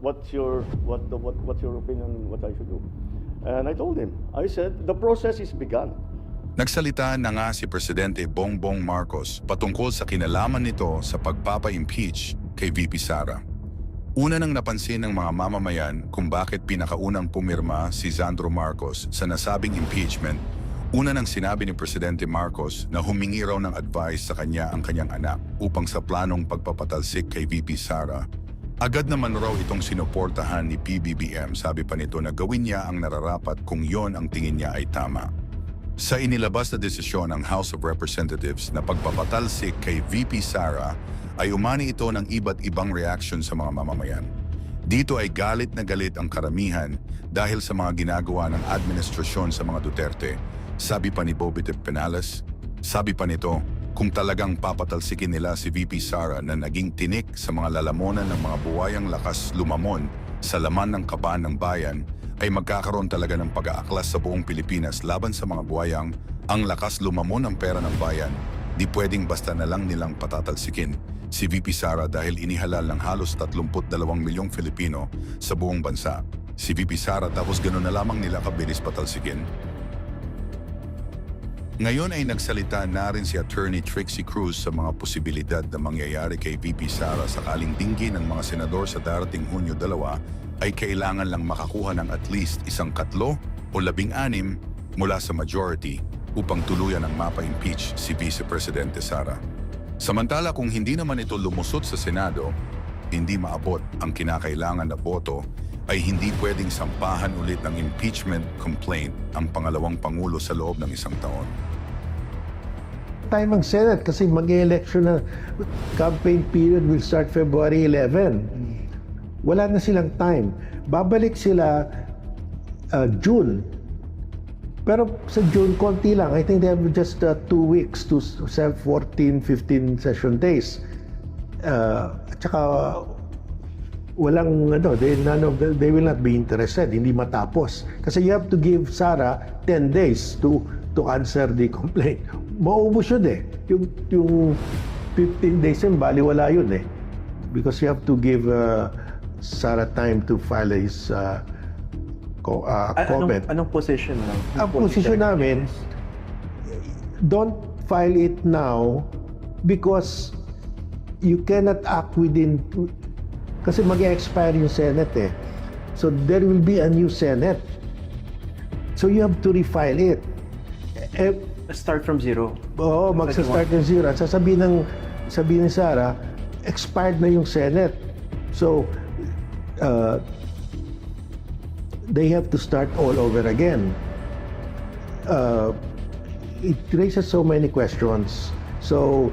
what's your opinion what I should do? And I told him, I said, the process is begun. Nagsalita na nga si Presidente Bongbong Marcos patungkol sa kinalaman nito sa pagpapa-impeach kay VP Sara. Una nang napansin ng mga mamamayan kung bakit pinakaunang pumirma si Sandro Marcos sa nasabing impeachment. Una nang sinabi ni Presidente Marcos na humingi raw ng advice sa kanya ang kanyang anak upang sa planong pagpapatalsik kay VP Sara. Agad naman raw itong sinuportahan ni PBBM, sabi pa nito na gawin niya ang nararapat kung yon ang tingin niya ay tama. Sa inilabas na desisyon ng House of Representatives na pagpapatalsik kay VP Sara ay umani ito ng iba't ibang reaksyon sa mga mamamayan. Dito ay galit na galit ang karamihan dahil sa mga ginagawa ng administrasyon sa mga Duterte. Sabi pa ni Bobby Penales, sabi pa nito, kung talagang papatalsikin nila si VP Sara na naging tinik sa mga lalamunan ng mga buwayang lakas lumamon sa laman ng kaban ng bayan, ay magkakaroon talaga ng pag-aaklas sa buong Pilipinas laban sa mga buwayang ang lakas lumamon ng pera ng bayan. Di pwedeng basta na lang nilang patatalsikin si VP Sara dahil inihalal ng halos 32 milyong Filipino sa buong bansa. Si VP Sara tapos gano'n na lamang nila kabilis patalsikin. Ngayon ay nagsalita na rin si Attorney Trixie Cruz sa mga posibilidad na mangyayari kay VP Sara sakaling tinggi ng mga senador sa darating Hunyo 2 ay kailangan lang makakuha ng at least 13 o 16 mula sa majority upang tuluyan ang mapa-impeach si Vice Presidente Sara. Samantala kung hindi naman ito lumusot sa Senado, hindi maabot ang kinakailangan na boto, ay hindi pwedeng sampahan ulit ng impeachment complaint ang pangalawang Pangulo sa loob ng isang taon. Time ang Senate kasi mag-election na campaign period will start February 11. Wala na silang time. Babalik sila June. Pero sa June, konti lang. I think they have just 2 weeks to 14, 15 session days. At saka walang they will not be interested, hindi matapos. Kasi you have to give Sara 10 days to answer the complaint. Maubos yun eh. Yung 15 days yun, baliwala yun eh. Because you have to give Sara time to file his comment. Anong position ng? Ang position namin, don't file it now because you cannot act within. Kasi mag-expire yung Senate eh. So there will be a new Senate. So you have to refile it. Start from zero. Oo, magsa-start ng zero. At sabihin ni Sara, expired na yung Senate. So they have to start all over again. It raises so many questions. So